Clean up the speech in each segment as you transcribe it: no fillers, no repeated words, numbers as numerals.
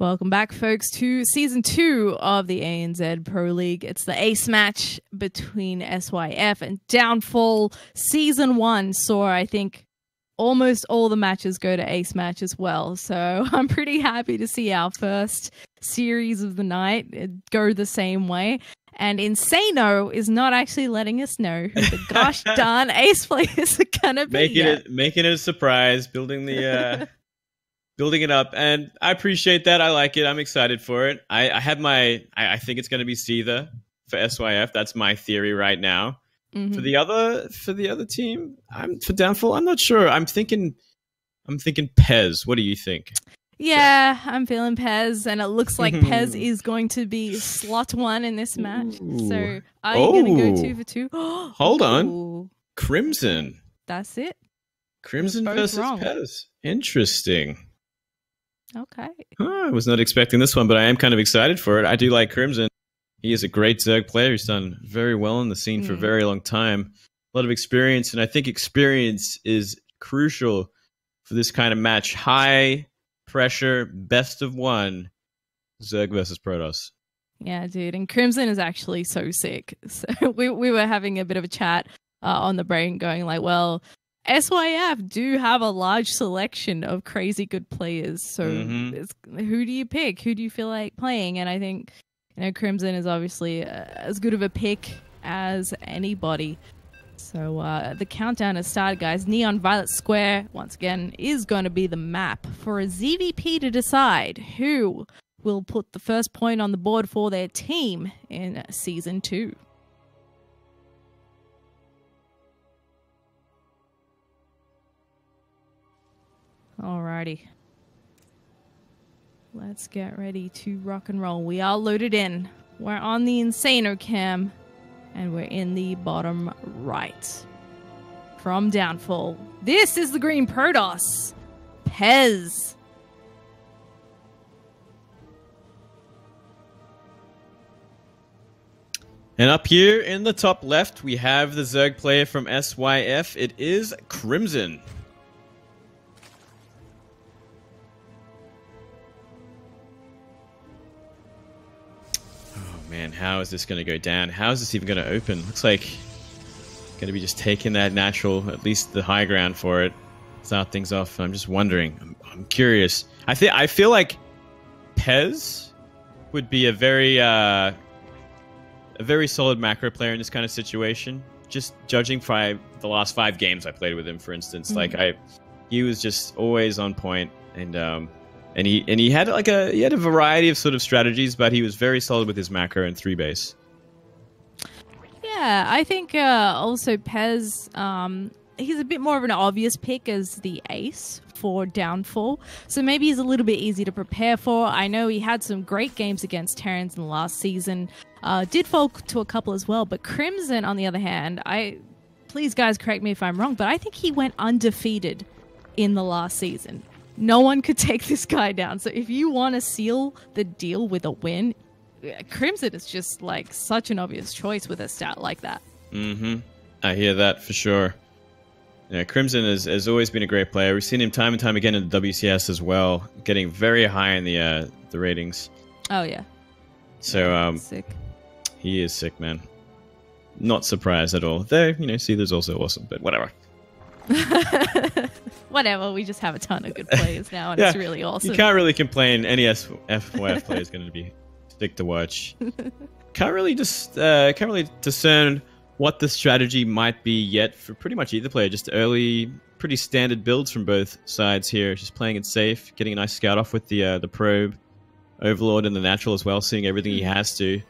Welcome back, folks, to Season 2 of the ANZ Pro League. It's the ace match between SYF and Downfall. Season 1 saw, I think, almost all the matches go to ace match as well. So I'm pretty happy to see our first series of the night go the same way. And Insano is not actually letting us know who the gosh darn ace players are going to be. Making it a surprise, building it up, and I appreciate that. I like it. I'm excited for it. I think it's going to be Seether for SYF. That's my theory right now. Mm-hmm. For the other team, for Downfall, I'm not sure. I'm thinking Pezz. What do you think? Yeah, I'm feeling Pezz, and it looks like Pezz is going to be slot 1 in this match. Ooh. So are you going to go 2 for 2? Hold on. Crimson. That's it. Crimson versus Pezz. Interesting. Okay. I was not expecting this one, but I am kind of excited for it. I do like Crimson. He is a great Zerg player. He's done very well in the scene for a very long time. A lot of experience, and I think experience is crucial for this kind of match. High pressure, best of one, Zerg versus Protoss. Yeah, dude. And Crimson is actually so sick. So we were having a bit of a chat on the brain going like, well, SYF do have a large selection of crazy good players. So who do you pick? Who do you feel like playing? And I think, Crimson is obviously as good of a pick as anybody. So the countdown has started, guys. Neon Violet Square, once again, is going to be the map for a ZVP to decide who will put the first point on the board for their team in Season 2. Alrighty. Let's get ready to rock and roll. We are loaded in. We're on the Insano cam, and we're in the bottom right. From Downfall, this is the green Protoss, Pezz. And up here in the top left, we have the Zerg player from SYF. It is Crimson. Man, how is this going to go down? How is this even going to open? Looks like going to be just taking that natural, at least the high ground for it. Start things off. I'm just wondering. I'm curious. I feel like Pezz would be a very solid macro player in this kind of situation. Just judging by the last 5 games I played with him, for instance, he was just always on point, and he had a variety of sort of strategies, but he was very solid with his macro and 3-base. Yeah, I think also Pezz, he's a bit more of an obvious pick as the ace for Downfall, so maybe he's a little bit easy to prepare for. I know he had some great games against Terrans in the last season, did fall to a couple as well, but Crimson, on the other hand, please guys correct me if I'm wrong, but I think he went undefeated in the last season. No one could take this guy down. So if you want to seal the deal with a win, Crimson is just like such an obvious choice with a stat like that. I hear that for sure. Yeah, Crimson has always been a great player. We've seen him time and time again in the WCS as well, getting very high in the ratings. Oh yeah. So sick. He is sick, man. Not surprised at all. Though, Seether's also awesome, but whatever. Whatever, we just have a ton of good players now, and it's really awesome. You can't really complain. Any FYF player is going to be sick to watch. Can't really discern what the strategy might be yet for pretty much either player. Just early, pretty standard builds from both sides here. Just playing it safe, getting a nice scout off with the probe, Overlord, and the natural as well, seeing everything he has to.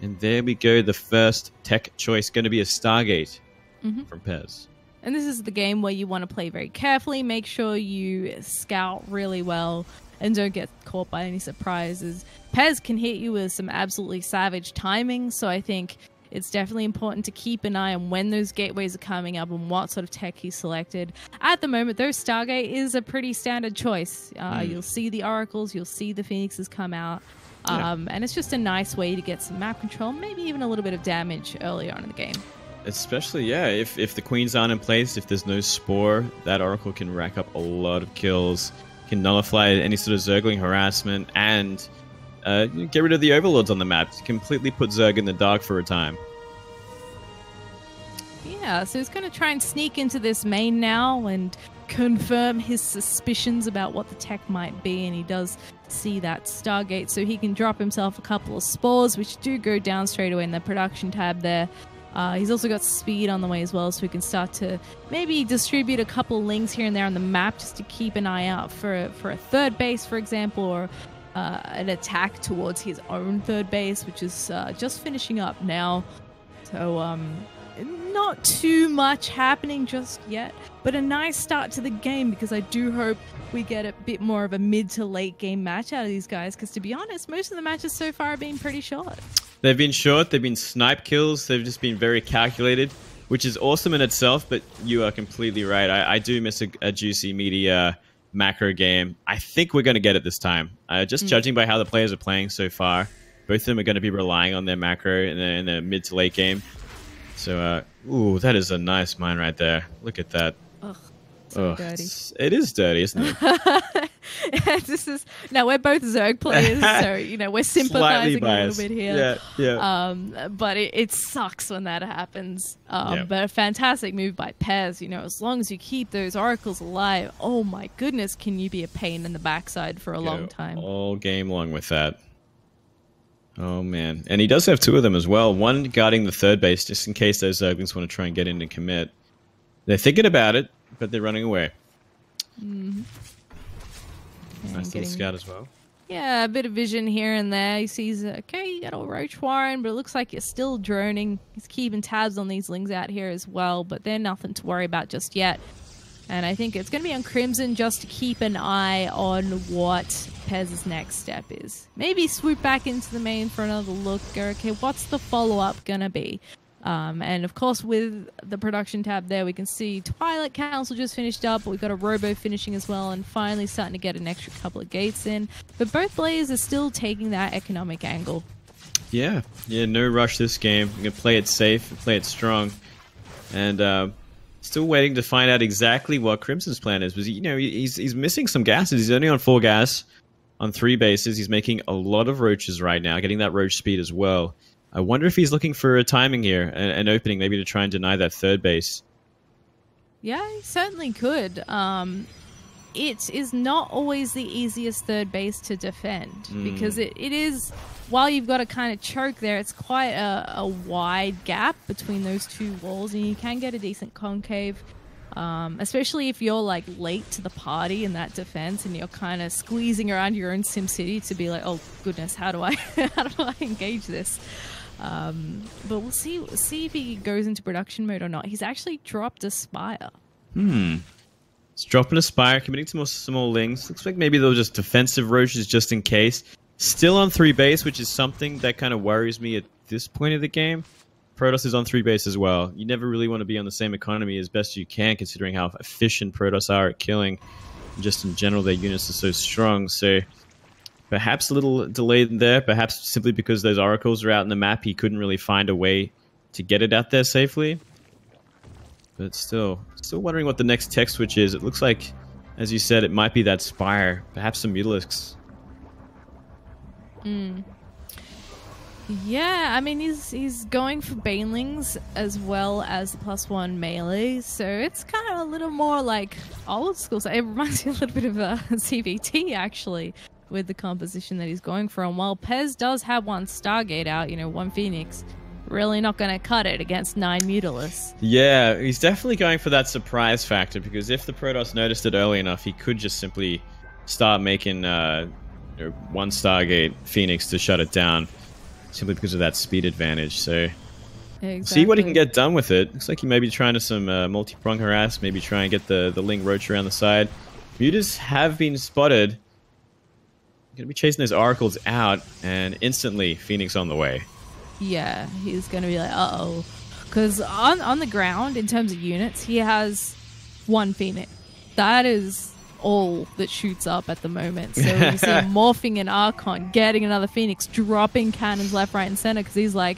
And there we go. The first tech choice going to be a Stargate from Pezz. And this is the game where you want to play very carefully, make sure you scout really well, and don't get caught by any surprises. Pezz can hit you with some absolutely savage timing, so I think it's definitely important to keep an eye on when those gateways are coming up and what sort of tech he's selected. At the moment, though, Stargate is a pretty standard choice. You'll see the Oracles, you'll see the Phoenixes come out, and it's just a nice way to get some map control, maybe even a little bit of damage earlier on in the game. Especially, if the queens aren't in place, if there's no spore, that Oracle can rack up a lot of kills. can nullify any sort of Zergling harassment, and get rid of the overlords on the map. Completely put Zerg in the dark for a time. Yeah, so he's going to try and sneak into this main now and confirm his suspicions about what the tech might be, and he does see that Stargate, so he can drop himself a couple of spores, which do go down straight away in the production tab there. He's also got speed on the way as well, so he can start to maybe distribute a couple links here and there on the map just to keep an eye out for a third base, for example, or an attack towards his own third base, which is just finishing up now. So not too much happening just yet, but a nice start to the game, because I do hope we get a bit more of a mid to late game match out of these guys, because to be honest, most of the matches so far have been pretty short. They've been short, they've been snipe kills, they've just been very calculated, which is awesome in itself, but you are completely right. I do miss a juicy, meaty macro game. I think we're going to get it this time. Just judging by how the players are playing so far, both of them are going to be relying on their macro in the mid to late game. So, ooh, that is a nice mine right there. Look at that. Ugh, so dirty. It is dirty, isn't it? Now we're both Zerg players, so we're sympathizing a little bit here. Yeah. But it sucks when that happens. But a fantastic move by Pezz. As long as you keep those oracles alive, oh my goodness, can you be a pain in the backside for a long time? All game long with that. Oh man, and he does have two of them as well. One guarding the third base, just in case those Zerglings want to try and get in and commit. They're thinking about it, but they're running away. Nice little scout as well. Yeah, a bit of vision here and there. He sees, okay, you got a Roach Warren, but it looks like you're still droning. He's keeping tabs on these lings out here as well, but they're nothing to worry about just yet. And I think it's going to be on Crimson just to keep an eye on what Pezz's next step is. Maybe swoop back into the main for another look. Go, okay, what's the follow-up going to be? And of course, with the production tab there, we can see Twilight Council just finished up, but we've got a Robo finishing as well, and finally starting to get an extra couple of gates in. But both players are still taking that economic angle. Yeah, no rush this game. You can play it safe, play it strong. And still waiting to find out exactly what Crimson's plan is. Because he's missing some gases. He's only on 4 gas on 3 bases. He's making a lot of roaches right now, getting that roach speed as well. I wonder if he's looking for a timing here, an opening maybe to try and deny that third base. Yeah, he certainly could. It is not always the easiest third base to defend, because it is, while you've got to kind of choke there, it's quite a wide gap between those two walls, and you can get a decent concave, especially if you're like late to the party in that defense and you're kind of squeezing around your own SimCity to be like, oh goodness, how do I engage this? But we'll see if he goes into production mode or not. He's actually dropped a Spire. He's dropping a Spire, committing to some more lings. Looks like maybe they'll just defensive roaches just in case. Still on 3 base, which is something that kind of worries me at this point of the game. Protoss is on 3 base as well. You never really want to be on the same economy as best you can, considering how efficient Protoss are at killing. And just in general, their units are so strong. So perhaps a little delayed there. Perhaps simply because those oracles are out in the map, he couldn't really find a way to get it out there safely. But still wondering what the next tech switch is. It looks like, as you said, it might be that Spire. Perhaps some Mutalisks. Yeah, I mean, he's going for Banelings as well as the +1 melee, so it's kind of a little more like old school. So it reminds me a little bit of a CVT, actually, with the composition that he's going for. And while Pezz does have 1 Stargate out, 1 Phoenix, really not going to cut it against 9 Mutalisks. Yeah, he's definitely going for that surprise factor, because if the Protoss noticed it early enough, he could just simply start making 1 Stargate Phoenix to shut it down, simply because of that speed advantage. So see what he can get done with it. Looks like he may be trying to some multi-prong harass, maybe try and get the Ling Roach around the side. Mutas have been spotted. Going to be chasing those oracles out, and instantly Phoenix on the way. Yeah, he's going to be like, uh-oh. Because on the ground, in terms of units, he has 1 Phoenix. That is all that shoots up at the moment. So you see him morphing an Archon, getting another Phoenix, dropping cannons left, right, and center, because he's like,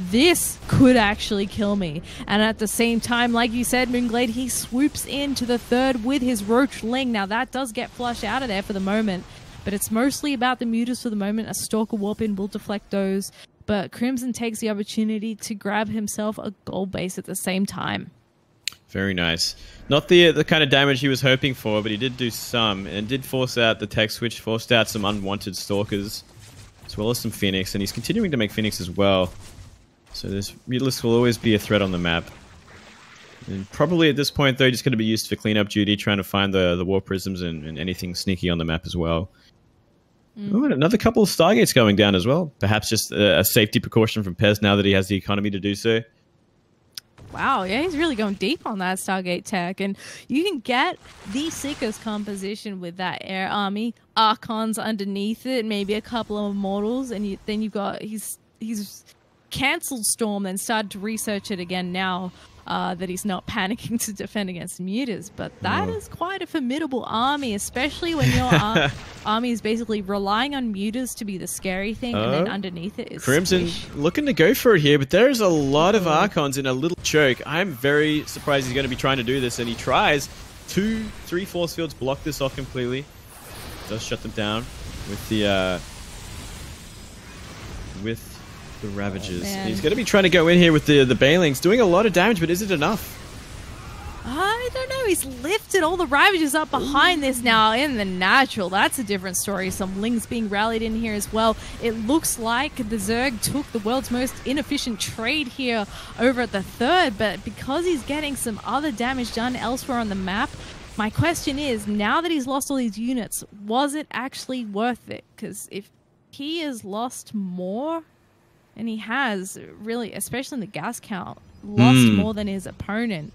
this could actually kill me. And at the same time, like you said, Moonglade, he swoops into the third with his Roach Ling. Now that does get flushed out of there for the moment, but it's mostly about the mutas for the moment. A Stalker Warp In will deflect those, but Crimson takes the opportunity to grab himself a gold base at the same time. Very nice. Not the kind of damage he was hoping for, but he did do some, and did force out the tech switch, forced out some unwanted Stalkers, as well as some Phoenix, and he's continuing to make Phoenix as well. So this Mutalisk will always be a threat on the map. And probably at this point, though, just going to be used for cleanup duty, trying to find the War Prisms and anything sneaky on the map as well. Oh, and another couple of Stargates going down as well. Perhaps just a safety precaution from Pezz now that he has the economy to do so. Wow, yeah, he's really going deep on that Stargate tech. And you can get the sickest composition with that air army. Archons underneath it, maybe a couple of Immortals, and then you've got... He's cancelled Storm, then started to research it again now that he's not panicking to defend against mutas. But that is quite a formidable army, especially when your army is basically relying on mutas to be the scary thing, and then underneath it is Crimson Squish. Looking to go for it here, but there's a lot of Archons in a little choke. I'm very surprised he's going to be trying to do this, and he tries. 2-3 force fields block this off completely. Does shut them down with the Ravages. He's going to be trying to go in here with the Banelings, doing a lot of damage, but is it enough? I don't know. He's lifted all the Ravages up behind this now in the natural. That's a different story. Some Lings being rallied in here as well. It looks like the Zerg took the world's most inefficient trade here over at the third, but because he's getting some other damage done elsewhere on the map, my question is, now that he's lost all these units, was it actually worth it? Because if he has lost more... And he has, really, especially in the gas count, lost more than his opponent.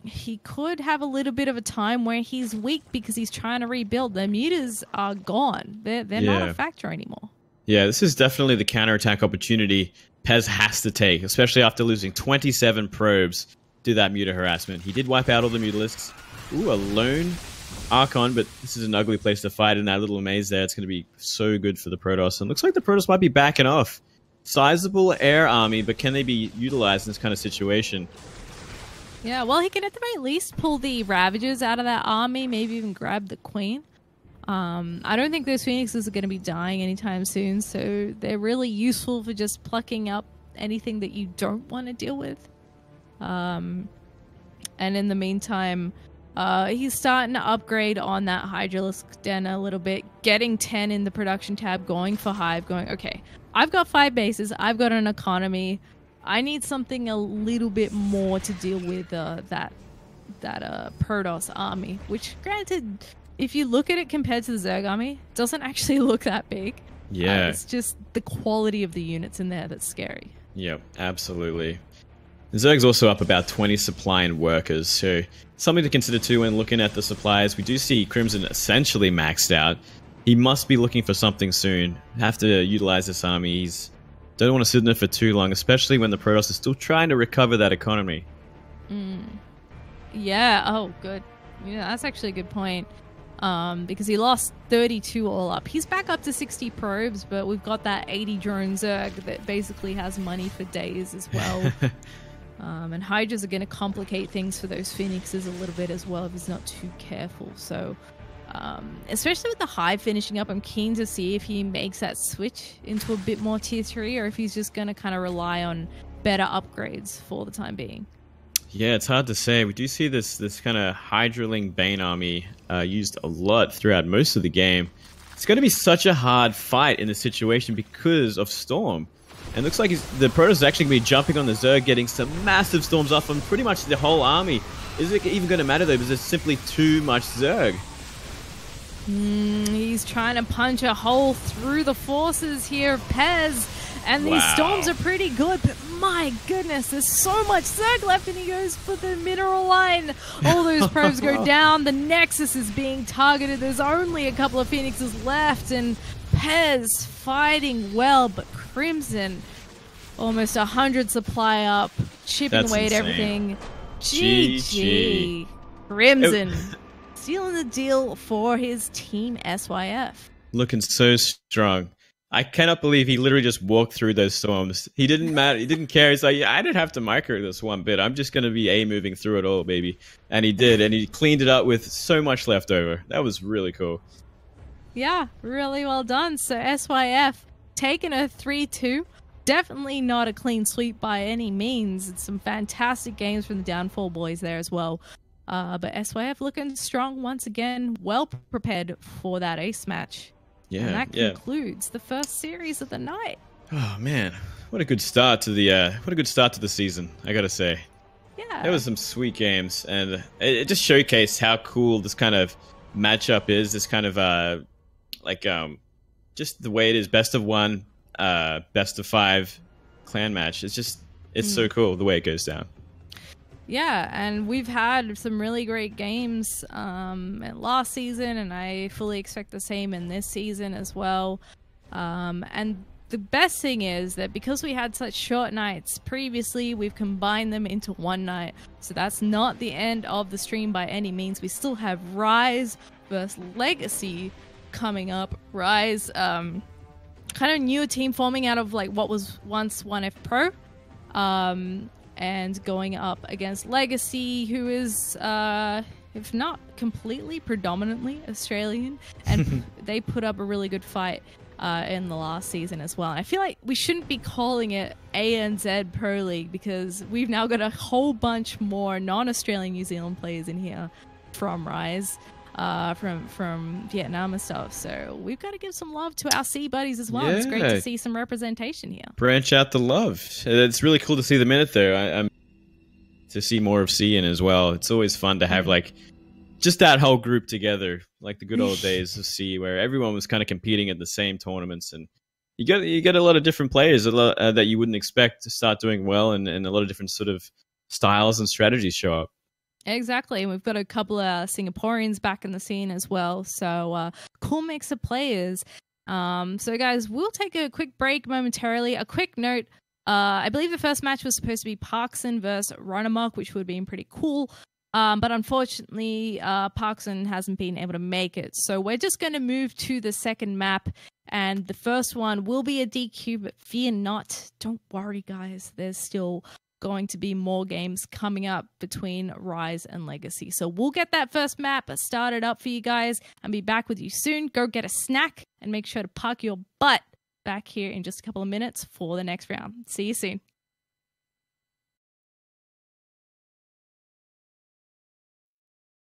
He could have a little bit of a time where he's weak because he's trying to rebuild. The mutas are gone. They're not a factor anymore. Yeah, this is definitely the counterattack opportunity Pezz has to take, especially after losing 27 probes to that muta harassment. He did wipe out all the Mutalisks. Ooh, a lone Archon, but this is an ugly place to fight in that little maze there. It's going to be so good for the Protoss. And looks like the Protoss might be backing off. Sizable air army, but can they be utilized in this kind of situation? Yeah, well, he can at the very least pull the Ravages out of that army, maybe even grab the Queen. I don't think those Phoenixes are going to be dying anytime soon, so they're really useful for just plucking up anything that you don't want to deal with. And in the meantime, he's starting to upgrade on that Hydralisk Den a little bit, getting 10 in the production tab, going for Hive, going, okay, I've got 5 bases, I've got an economy, I need something a little bit more to deal with that Protoss army, which granted, if you look at it compared to the Zerg army, doesn't actually look that big. Yeah. It's just the quality of the units in there that's scary. Yep, absolutely. The Zerg's also up about 20 supply and workers, so something to consider too when looking at the supplies. We do see Crimson essentially maxed out. He must be looking for something soon. Have to utilize this army. He's don't want to sit in there for too long, especially when the Protoss is still trying to recover that economy. Yeah, oh good. Yeah, that's actually a good point. Because he lost 32 all up. He's back up to 60 probes, but we've got that 80 drone Zerg that basically has money for days as well. And Hydras are going to complicate things for those Phoenixes a little bit as well if he's not too careful. So, especially with the Hive finishing up, I'm keen to see if he makes that switch into a bit more tier 3 or if he's just going to kind of rely on better upgrades for the time being. Yeah, it's hard to say. We do see this kind of Hydraling Bane army used a lot throughout most of the game. It's going to be such a hard fight in this situation because of Storm. And it looks like the Protoss is actually going to be jumping on the Zerg, getting some massive storms off on pretty much the whole army. Is it even going to matter though, because there's simply too much Zerg? He's trying to punch a hole through the forces here, Pezz. And these storms are pretty good, but my goodness, there's so much Zerg left, and he goes for the mineral line. All those probes go down. The Nexus is being targeted. There's only a couple of Phoenixes left, and Pezz fighting well, but Crimson almost 100 supply up, chipping away at everything. GG. Crimson sealing the deal for his team SYF. Looking so strong. I cannot believe he literally just walked through those storms. He didn't matter. He didn't care. He's like, yeah, I didn't have to micro this one bit. I'm just going to be moving through it all, baby. And he did. And he cleaned it up with so much left over. That was really cool. Yeah, really well done. So SYF taking a 3-2. Definitely not a clean sweep by any means. It's some fantastic games from the Downfall boys there as well. But SYF looking strong once again. Well prepared for that ace match. Yeah, and that concludes the first series of the night. Oh man, what a good start to the season, I gotta say. Yeah, there was some sweet games, and it just showcased how cool this kind of matchup is. This kind of just the way it is, best of one, best of 5 clan match. It's so cool the way it goes down. Yeah, and we've had some really great games last season, and I fully expect the same in this season as well. And the best thing is that because we had such short nights previously, we've combined them into one night. So that's not the end of the stream by any means. We still have Rise versus Legacy coming up. Rise, kind of new team forming out of like what was once 1F Pro. And going up against Legacy, who is, if not completely, predominantly Australian. And they put up a really good fight in the last season as well. And I feel like we shouldn't be calling it ANZ Pro League because we've now got a whole bunch more non-Australian New Zealand players in here from Rise. From Vietnam and stuff, so we've got to give some love to our C buddies as well. Yeah. It's great to see some representation here. Branch out the love. It's really cool to see them in it there. I'm to see more of C in as well. It's always fun to have like just that whole group together, like the good old days of C, where everyone was kind of competing at the same tournaments, and you get a lot of different players that you wouldn't expect to start doing well, and a lot of different sort of styles and strategies show up. Exactly. And we've got a couple of Singaporeans back in the scene as well. So cool mix of players. So guys, we'll take a quick break momentarily. A quick note. I believe the first match was supposed to be Parkson versus Runamok, which would have been pretty cool. But unfortunately, Parkson hasn't been able to make it. So we're just going to move to the second map. And the first one will be a DQ, but fear not. Don't worry, guys. There's still going to be more games coming up between Rise and Legacy. So we'll get that first map started up for you guys and be back with you soon. Go get a snack and make sure to park your butt back here in just a couple of minutes for the next round. See you soon.